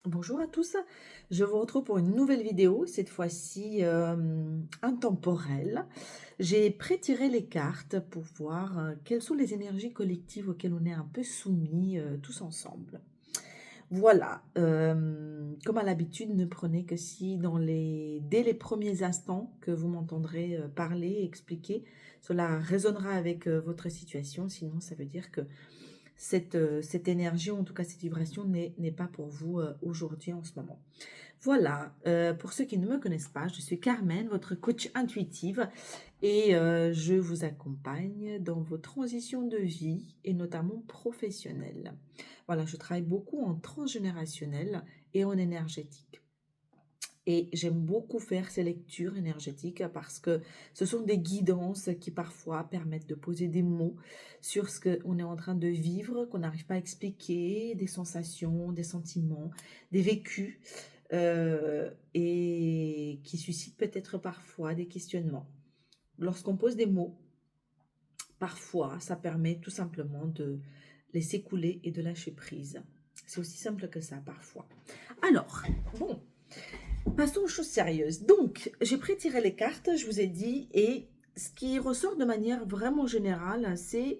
Bonjour à tous, je vous retrouve pour une nouvelle vidéo, cette fois-ci intemporelle. J'ai pré-tiré les cartes pour voir quelles sont les énergies collectives auxquelles on est un peu soumis tous ensemble. Voilà, comme à l'habitude, ne prenez que si dès les premiers instants que vous m'entendrez parler, expliquer, cela résonnera avec votre situation, sinon ça veut dire que cette énergie, en tout cas cette vibration, n'est pas pour vous aujourd'hui en ce moment. Voilà, pour ceux qui ne me connaissent pas, je suis Carmen, votre coach intuitive, et je vous accompagne dans vos transitions de vie et notamment professionnelles. Voilà, je travaille beaucoup en transgénérationnel et en énergétique. Et j'aime beaucoup faire ces lectures énergétiques parce que ce sont des guidances qui parfois permettent de poser des mots sur ce qu'on est en train de vivre, qu'on n'arrive pas à expliquer, des sensations, des sentiments, des vécus, et qui suscitent peut-être parfois des questionnements. Lorsqu'on pose des mots, parfois ça permet tout simplement de laisser couler et de lâcher prise. C'est aussi simple que ça parfois. Alors, bon, passons aux choses sérieuses. Donc, j'ai pré-tiré les cartes, je vous ai dit, et ce qui ressort de manière vraiment générale, c'est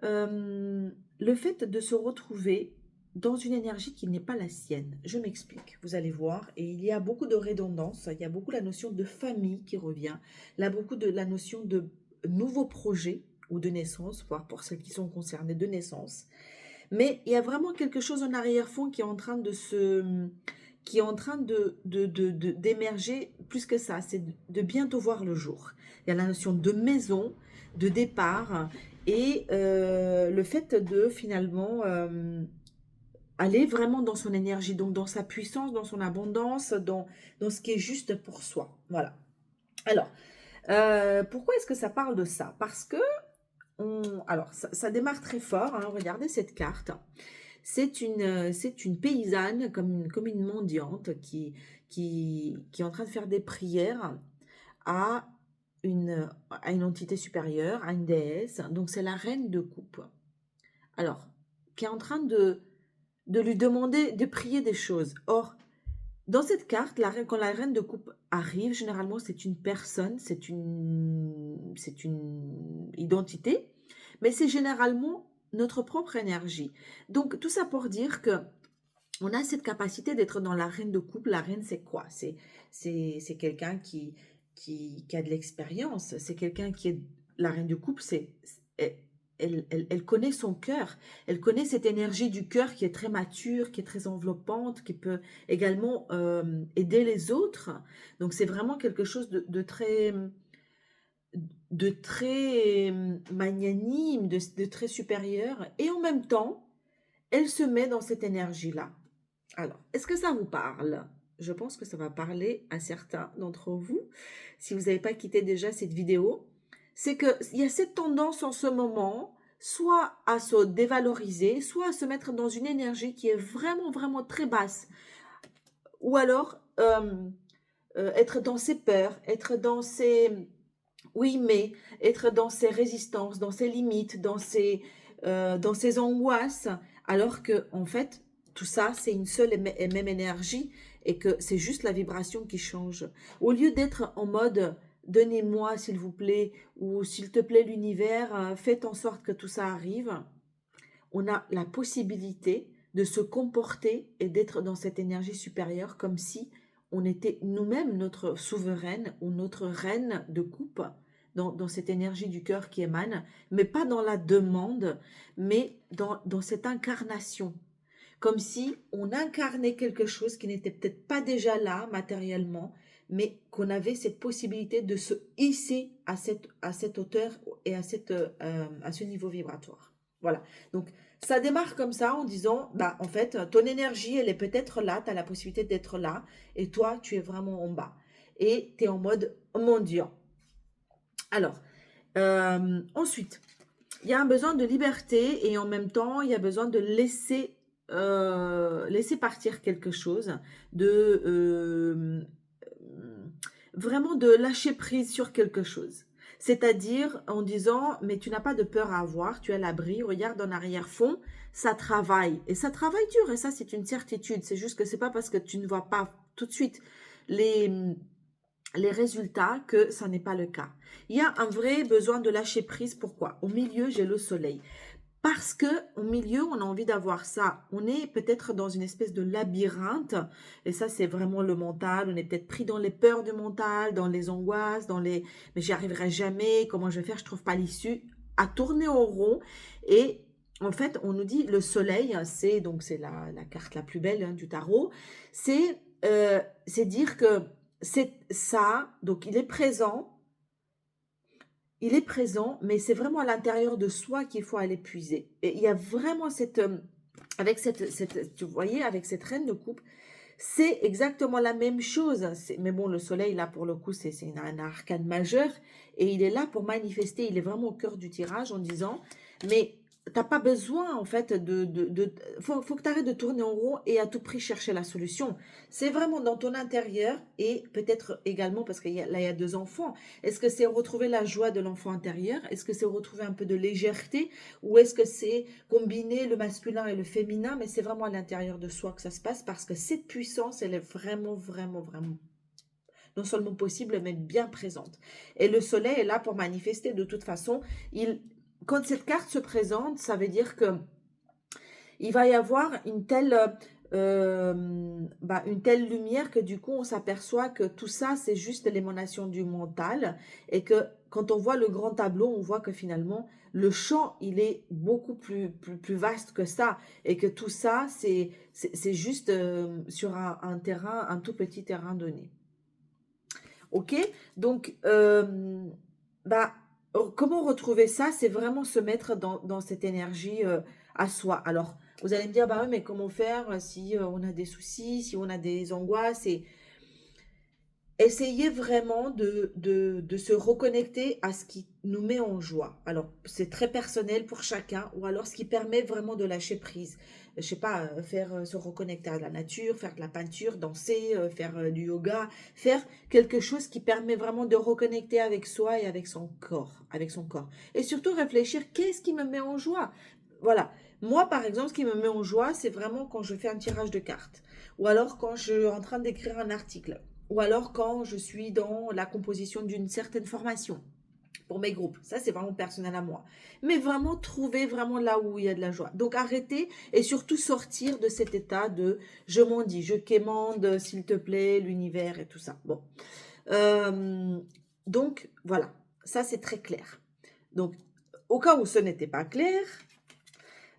le fait de se retrouver dans une énergie qui n'est pas la sienne. Je m'explique, vous allez voir, et il y a beaucoup de redondance, il y a beaucoup la notion de famille qui revient, il y a beaucoup de la notion de nouveaux projets ou de naissance, voire pour ceux qui sont concernés de naissance. Mais il y a vraiment quelque chose en arrière-fond qui est en train qui est en train d'émerger plus que ça, c'est de bientôt voir le jour. Il y a la notion de maison, de départ, et le fait de finalement aller vraiment dans son énergie, donc dans sa puissance, dans son abondance, dans ce qui est juste pour soi. Voilà. Alors, pourquoi est-ce que ça parle de ça? Parce que alors, ça démarre très fort, hein, regardez cette carte. C'est une paysanne, comme une mendiante, qui est en train de faire des prières à à une entité supérieure, à une déesse. Donc, c'est la reine de coupe. Alors, qui est en train de lui demander de prier des choses. Or, dans cette carte, quand la reine de coupe arrive, généralement, c'est une personne, c'est une identité, mais c'est généralement notre propre énergie. Donc, tout ça pour dire que on a cette capacité d'être dans la reine de coupe. La reine, c'est quoi? C'est quelqu'un qui a de l'expérience. C'est quelqu'un qui est... La reine de coupe, elle connaît son cœur. Elle connaît cette énergie du cœur qui est très mature, qui est très enveloppante, qui peut également aider les autres. Donc, c'est vraiment quelque chose de très magnanime, de très supérieur. Et en même temps, elle se met dans cette énergie-là. Alors, est-ce que ça vous parle? Je pense que ça va parler à certains d'entre vous, si vous n'avez pas quitté déjà cette vidéo. C'est qu'il y a cette tendance en ce moment, soit à se dévaloriser, soit à se mettre dans une énergie qui est vraiment, vraiment très basse. Ou alors, être dans ses peurs, être dans ses... Oui, mais être dans ses résistances, dans ses limites, dans ses angoisses, alors que en fait, tout ça, c'est une seule et même énergie et que c'est juste la vibration qui change. Au lieu d'être en mode donnez-moi s'il vous plaît ou s'il te plaît l'univers, faites en sorte que tout ça arrive, on a la possibilité de se comporter et d'être dans cette énergie supérieure comme si on était nous-mêmes notre souveraine ou notre reine de coupe dans cette énergie du cœur qui émane, mais pas dans la demande, mais dans cette incarnation. Comme si on incarnait quelque chose qui n'était peut-être pas déjà là matériellement, mais qu'on avait cette possibilité de se hisser à cette hauteur et à ce niveau vibratoire. Voilà. Donc, ça démarre comme ça en disant, bah, en fait, ton énergie, elle est peut-être là, tu as la possibilité d'être là, et toi, tu es vraiment en bas. Et tu es en mode mendiant. Alors, ensuite, il y a un besoin de liberté et en même temps, il y a besoin de laisser partir quelque chose, de vraiment de lâcher prise sur quelque chose. C'est-à-dire en disant, mais tu n'as pas de peur à avoir, tu as l'abri, regarde en arrière-fond, ça travaille. Et ça travaille dur, et ça c'est une certitude. C'est juste que c'est pas parce que tu ne vois pas tout de suite les, les résultats que ça n'est pas le cas. Il y a un vrai besoin de lâcher prise. Pourquoi? Au milieu, j'ai le soleil. Parce que au milieu, on a envie d'avoir ça. On est peut-être dans une espèce de labyrinthe. Et ça, c'est vraiment le mental. On est peut-être pris dans les peurs du mental, dans les angoisses, dans les mais j'y arriverai jamais, comment je vais faire, je trouve pas l'issue. À tourner en rond. Et en fait, on nous dit le soleil, c'est la carte la plus belle du tarot. C'est dire que c'est ça, donc il est présent, mais c'est vraiment à l'intérieur de soi qu'il faut aller puiser. Et il y a vraiment avec tu voyez, avec cette reine de coupe, c'est exactement la même chose. Mais bon, le soleil, là, pour le coup, c'est un arcane majeur. Et il est là pour manifester. Il est vraiment au cœur du tirage en disant, mais t'as pas besoin, en fait, faut que tu arrêtes de tourner en rond et à tout prix chercher la solution. C'est vraiment dans ton intérieur et peut-être également, parce qu'il là, il y a deux enfants. Est-ce que c'est retrouver la joie de l'enfant intérieur? Est-ce que c'est retrouver un peu de légèreté? Ou est-ce que c'est combiner le masculin et le féminin? Mais c'est vraiment à l'intérieur de soi que ça se passe parce que cette puissance, elle est vraiment, vraiment, vraiment non seulement possible, mais bien présente. Et le soleil est là pour manifester de toute façon. Quand cette carte se présente, ça veut dire que il va y avoir une telle lumière que du coup on s'aperçoit que tout ça c'est juste l'émanation du mental et que quand on voit le grand tableau, on voit que finalement le champ il est beaucoup plus vaste que ça et que tout ça c'est juste sur un terrain, un tout petit terrain donné. Ok, donc bah, comment retrouver ça? C'est vraiment se mettre dans cette énergie à soi. Alors, vous allez me dire, bah oui, mais comment faire si on a des soucis, si on a des angoisses et essayez vraiment de se reconnecter à ce qui nous met en joie. Alors, c'est très personnel pour chacun, ou alors ce qui permet vraiment de lâcher prise. Je sais pas, se reconnecter à la nature, faire de la peinture, danser, faire du yoga, faire quelque chose qui permet vraiment de reconnecter avec soi et avec son corps, Et surtout réfléchir, qu'est-ce qui me met en joie? Voilà. Moi, par exemple, ce qui me met en joie, c'est vraiment quand je fais un tirage de cartes, ou alors quand je suis en train d'écrire un article ou alors quand je suis dans la composition d'une certaine formation pour mes groupes. Ça, c'est vraiment personnel à moi. Mais vraiment trouver vraiment là où il y a de la joie. Donc arrêter et surtout sortir de cet état de je m'en dis, je quémande, s'il te plaît, l'univers et tout ça. Bon. Euh, donc voilà, ça c'est très clair. Donc au cas où ce n'était pas clair,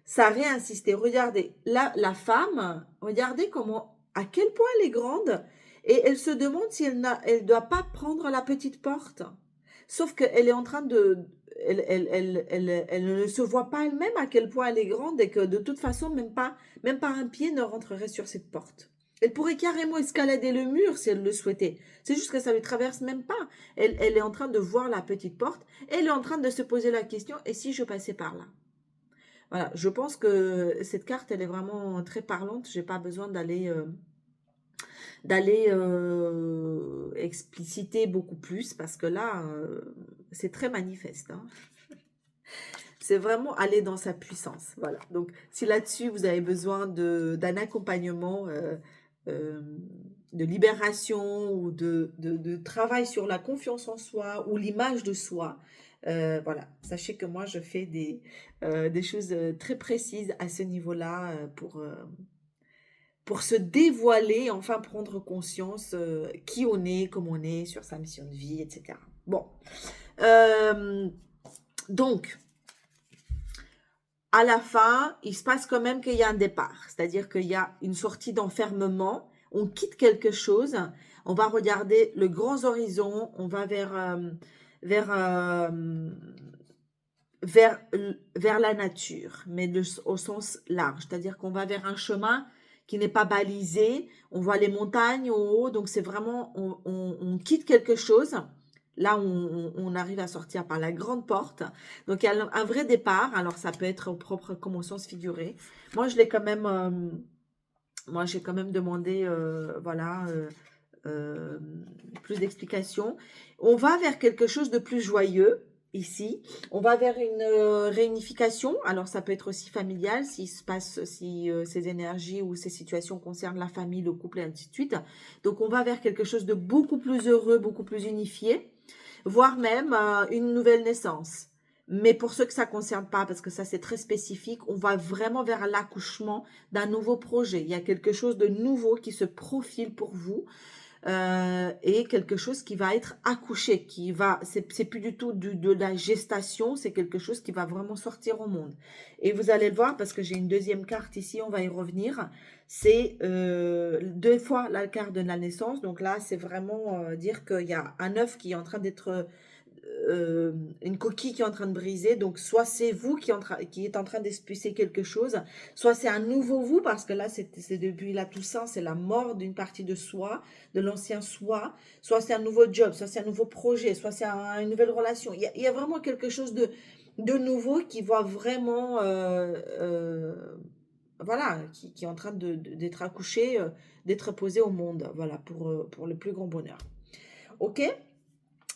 ça a réinsisté. Regardez, là, la femme, regardez comment, à quel point elle est grande et elle se demande si elle doit pas prendre la petite porte. Sauf qu'elle est en train de, elle ne se voit pas elle-même à quel point elle est grande et que de toute façon, même pas un pied ne rentrerait sur cette porte. Elle pourrait carrément escalader le mur si elle le souhaitait. C'est juste que ça lui traverse même pas. Elle est en train de voir la petite porte et elle est en train de se poser la question, et si je passais par là? Voilà, je pense que cette carte, elle est vraiment très parlante. J'ai pas besoin d'aller expliciter beaucoup plus parce que là, c'est très manifeste, hein. C'est vraiment aller dans sa puissance. Voilà. Donc, si là-dessus, vous avez besoin d'un accompagnement, euh, de libération ou de travail sur la confiance en soi ou l'image de soi, voilà. Sachez que moi, je fais des choses très précises à ce niveau-là pour se dévoiler, enfin prendre conscience qui on est, comment on est, sur sa mission de vie, etc. Bon. Euh, donc, à la fin, il se passe quand même qu'il y a un départ. C'est-à-dire qu'il y a une sortie d'enfermement. On quitte quelque chose. On va regarder le grand horizon. On va vers, euh, vers, vers la nature, mais au sens large. C'est-à-dire qu'on va vers un chemin qui n'est pas balisé. On voit les montagnes au haut. Donc, c'est vraiment, on quitte quelque chose. Là, on arrive à sortir par la grande porte. Donc, il y a un vrai départ. Alors, ça peut être au propre comme au sens figuré. Moi, je l'ai quand même, moi, j'ai quand même demandé, voilà, plus d'explications. On va vers quelque chose de plus joyeux ici. On va vers une réunification. Alors ça peut être aussi familial si ces énergies ou ces situations concernent la famille, le couple et ainsi de suite. Donc on va vers quelque chose de beaucoup plus heureux, beaucoup plus unifié, voire même une nouvelle naissance. Mais pour ceux que ça ne concerne pas, parce que ça c'est très spécifique, on va vraiment vers l'accouchement d'un nouveau projet. Il y a quelque chose de nouveau qui se profile pour vous et quelque chose qui va être accouché, c'est plus du tout de la gestation, c'est quelque chose qui va vraiment sortir au monde. Et vous allez le voir parce que j'ai une deuxième carte ici, on va y revenir. C'est 2 fois la carte de la naissance, donc là c'est vraiment dire qu'il y a un œuf qui est en train d'être une coquille qui est en train de briser. Donc, soit c'est vous qui êtes en train d'expulser quelque chose, soit c'est un nouveau vous, parce que là, c'est depuis la Toussaint, c'est la mort d'une partie de soi, de l'ancien soi, soit c'est un nouveau job, soit c'est un nouveau projet, soit c'est une nouvelle relation. Il y a vraiment quelque chose de nouveau qui va vraiment, voilà, qui est en train d'être accouché, d'être posé au monde, voilà, pour le plus grand bonheur. Ok?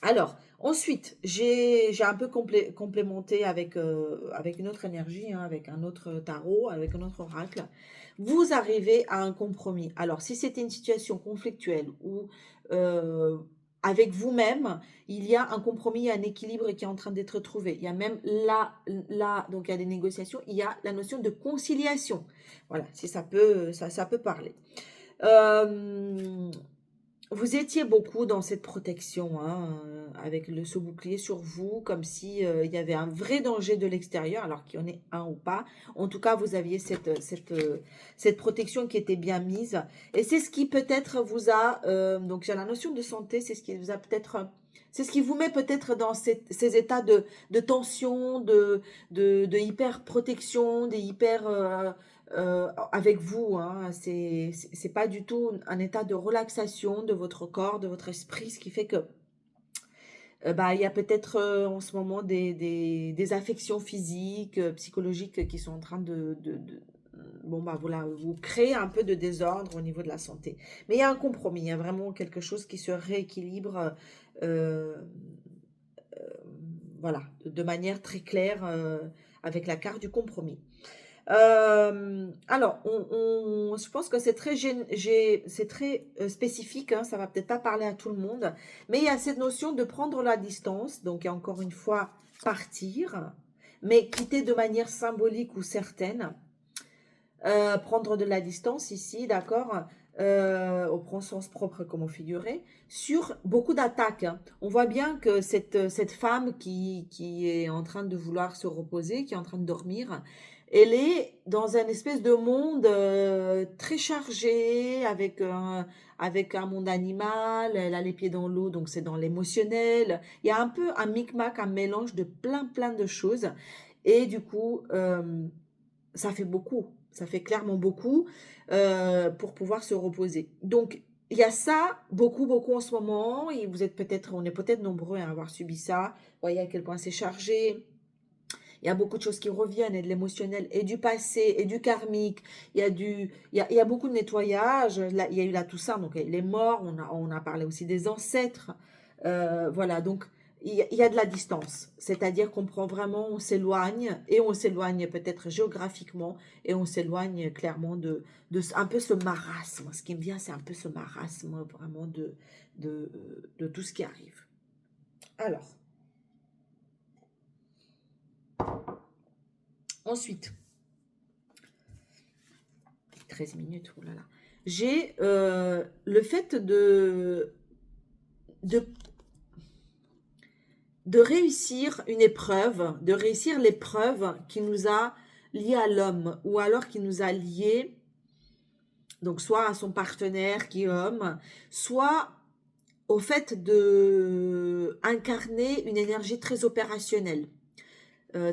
Alors, ensuite, j'ai un peu complémenté avec une autre énergie, hein, avec un autre tarot, avec un autre oracle. Vous arrivez à un compromis. Alors, si c'était une situation conflictuelle ou avec vous-même, il y a un compromis, un équilibre qui est en train d'être trouvé. Il y a même là, donc il y a des négociations, il y a la notion de conciliation. Voilà, si ça peut parler. Euh, Vous étiez beaucoup dans cette protection, hein, avec ce bouclier sur vous, comme si il y avait un vrai danger de l'extérieur, alors qu'il y en ait un ou pas. En tout cas, vous aviez cette protection qui était bien mise. Et c'est ce qui peut-être vous a, donc j'ai la notion de santé, c'est ce qui vous a peut-être, c'est ce qui vous met peut-être dans ces états de tension, de hyper protection, des hyper avec vous, hein. C'est pas du tout un état de relaxation de votre corps, de votre esprit, ce qui fait que bah, il y a peut-être en ce moment des affections physiques, psychologiques qui sont en train bon, bah voilà, vous créer un peu de désordre au niveau de la santé. Mais il y a un compromis, il y a vraiment quelque chose qui se rééquilibre, euh, euh, voilà, de manière très claire avec la carte du compromis. Alors, je pense que c'est c'est très spécifique, hein, ça va peut-être pas parler à tout le monde, mais il y a cette notion de prendre la distance, donc et encore une fois, partir, mais quitter de manière symbolique ou certaine. Prendre de la distance ici, d'accord, au prend sens propre comme au figuré, sur beaucoup d'attaques, hein. On voit bien que cette femme qui est en train de vouloir se reposer, qui est en train de dormir, elle est dans un espèce de monde très chargé, avec un monde animal, elle a les pieds dans l'eau, donc c'est dans l'émotionnel. Il y a un peu un micmac, un mélange de plein de choses. Et du coup, ça fait beaucoup, ça fait clairement beaucoup pour pouvoir se reposer. Donc, il y a ça, beaucoup en ce moment, et on est peut-être nombreux à avoir subi ça. Vous voyez à quel point c'est chargé. Il y a beaucoup de choses qui reviennent, et de l'émotionnel, et du passé, et du karmique. Il y a beaucoup de nettoyage. Là, il y a eu la Toussaint, donc les morts, on a parlé aussi des ancêtres. Voilà, donc il y a de la distance. C'est-à-dire qu'on prend vraiment, on s'éloigne, et on s'éloigne peut-être géographiquement, et on s'éloigne clairement un peu ce marasme. Ce qui me vient, c'est un peu ce marasme vraiment de, de tout ce qui arrive. Alors, ensuite, 13 minutes, oh là là. J'ai le fait de, de réussir une épreuve, de réussir l'épreuve qui nous a liés à l'homme, ou alors qui nous a liés, donc soit à son partenaire qui est homme, soit au fait de incarner une énergie très opérationnelle,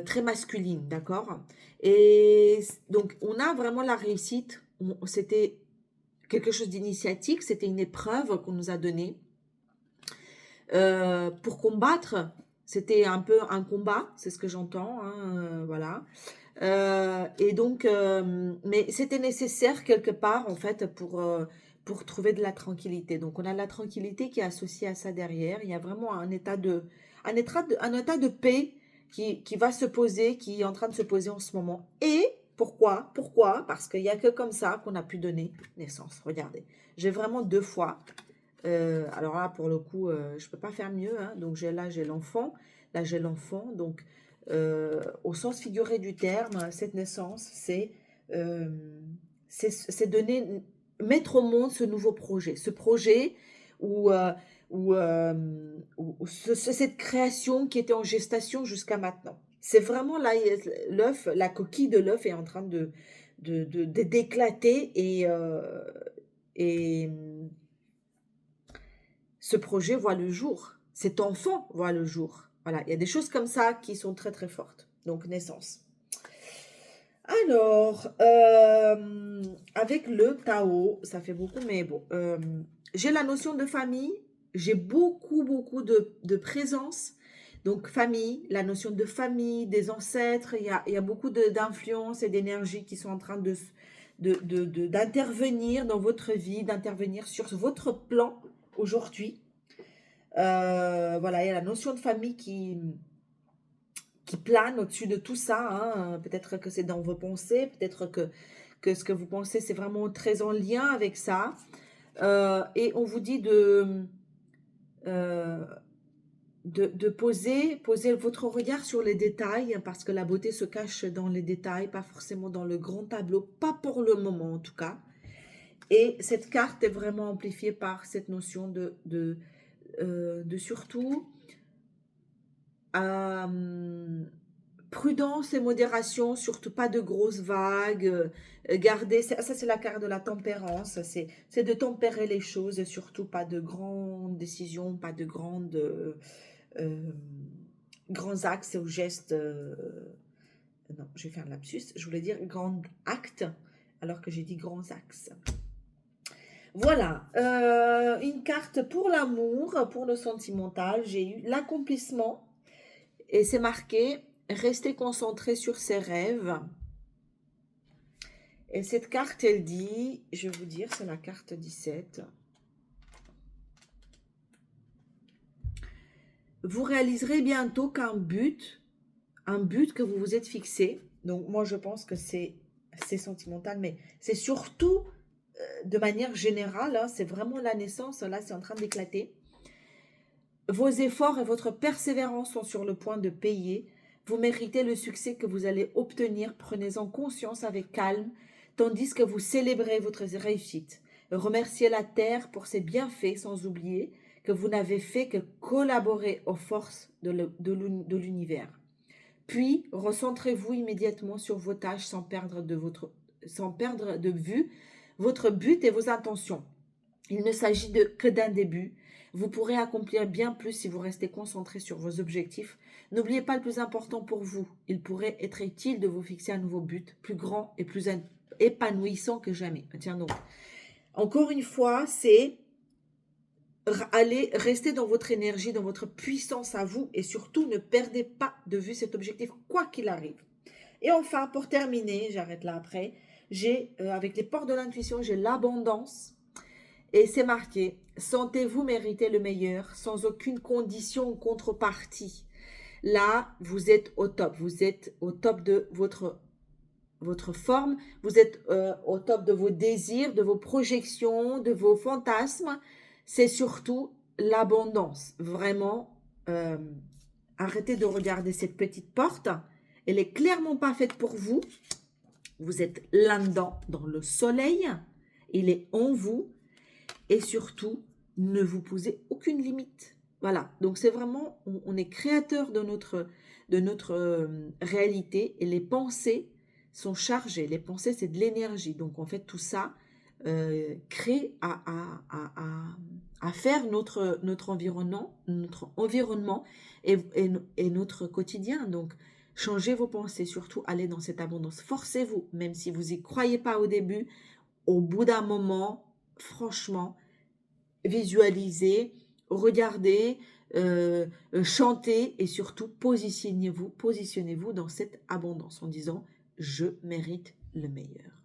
très masculine, d'accord? Et donc, on a vraiment la réussite. C'était quelque chose d'initiatique, c'était une épreuve qu'on nous a donnée pour combattre. C'était un peu un combat, c'est ce que j'entends, hein, voilà. Et donc, mais c'était nécessaire quelque part en fait pour trouver de la tranquillité. Donc, on a la tranquillité qui est associée à ça derrière. Il y a vraiment un état de paix qui va se poser, qui est en train de se poser en ce moment. Et pourquoi? Pourquoi? Parce qu'il n'y a que comme ça qu'on a pu donner naissance. Regardez, j'ai vraiment 2 fois. Alors là, pour le coup, je ne peux pas faire mieux, hein. Donc, là, j'ai l'enfant. Là, j'ai l'enfant. Donc, au sens figuré du terme, cette naissance, euh, c'est donner, mettre au monde ce nouveau projet. Ce projet où, cette création qui était en gestation jusqu'à maintenant. C'est vraiment là, l'œuf, la coquille de l'œuf est en train d'éclater et ce projet voit le jour. Cet enfant voit le jour. Voilà, il y a des choses comme ça qui sont très très fortes. Donc, naissance. Alors, avec le Tao, ça fait beaucoup, mais bon, j'ai la notion de famille, j'ai beaucoup de présence. Donc, famille, la notion de famille, des ancêtres, il y a beaucoup d'influences et d'énergie qui sont en train d'intervenir dans votre vie, d'intervenir sur votre plan aujourd'hui. Voilà, il y a la notion de famille qui plane au-dessus de tout ça, hein. Peut-être que c'est dans vos pensées, peut-être que ce que vous pensez, c'est vraiment très en lien avec ça. Et on vous dit euh, de poser votre regard sur les détails, parce que la beauté se cache dans les détails, pas forcément dans le grand tableau, pas pour le moment en tout cas. Et cette carte est vraiment amplifiée par cette notion de surtout prudence et modération, surtout pas de grosses vagues. Garder, ça c'est la carte de la tempérance, c'est de tempérer les choses, et surtout pas de grandes décisions, pas de grands axes ou gestes. Non, je vais faire un lapsus, je voulais dire grands actes, alors que j'ai dit grands axes. Voilà, une carte pour l'amour, pour le sentimental, j'ai eu l'accomplissement, et c'est marqué rester concentré sur ses rêves. Et cette carte, elle dit, je vais vous dire, c'est la carte 17. Vous réaliserez bientôt un but que vous vous êtes fixé. Donc moi, je pense que c'est sentimental, mais c'est surtout de manière générale, hein, c'est vraiment la naissance, là, c'est en train d'éclater. Vos efforts et votre persévérance sont sur le point de payer. Vous méritez le succès que vous allez obtenir. Prenez-en conscience avec calme, tandis que vous célébrez votre réussite. Remerciez la terre pour ses bienfaits, sans oublier que vous n'avez fait que collaborer aux forces de l'univers. Puis, recentrez-vous immédiatement sur vos tâches sans perdre de vue votre but et vos intentions. Il ne s'agit que d'un début. Vous pourrez accomplir bien plus si vous restez concentré sur vos objectifs. N'oubliez pas le plus important pour vous. Il pourrait être utile de vous fixer un nouveau but, plus grand et plus épanouissant que jamais. Tiens donc. Encore une fois, c'est aller rester dans votre énergie, dans votre puissance à vous, et surtout ne perdez pas de vue cet objectif, quoi qu'il arrive. Et enfin, pour terminer, j'arrête là après, j'ai, avec les portes de l'intuition, j'ai l'abondance. Et c'est marqué, sentez-vous mériter le meilleur sans aucune condition ou contrepartie. Là, vous êtes au top. Vous êtes au top de votre forme. Vous êtes au top de vos désirs, de vos projections, de vos fantasmes. C'est surtout l'abondance. Vraiment, arrêtez de regarder cette petite porte. Elle est clairement pas faite pour vous. Vous êtes là-dedans, dans le soleil. Il est en vous. Et surtout, ne vous posez aucune limite. Voilà, donc c'est vraiment, on est créateur de notre réalité, et les pensées sont chargées. Les pensées, c'est de l'énergie. Donc en fait, tout ça crée à faire notre environnement et notre quotidien. Donc changez vos pensées, surtout allez dans cette abondance. Forcez-vous, même si vous n'y croyez pas au début, au bout d'un moment, franchement, visualisez, regardez, chantez, et surtout positionnez-vous dans cette abondance en disant « je mérite le meilleur ».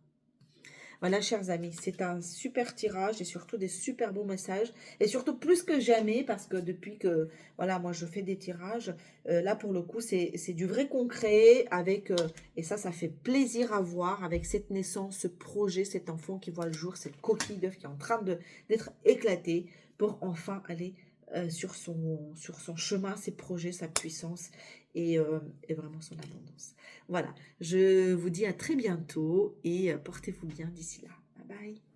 Voilà, chers amis, c'est un super tirage et surtout des super beaux messages. Et surtout plus que jamais, parce que depuis que, voilà, moi je fais des tirages, là pour le coup, c'est du vrai concret avec, et ça fait plaisir à voir avec cette naissance, ce projet, cet enfant qui voit le jour, cette coquille d'œuf qui est en train d'être éclatée pour enfin aller sur son chemin, ses projets, sa puissance et vraiment son abondance. Voilà, je vous dis à très bientôt et portez-vous bien d'ici là. Bye bye.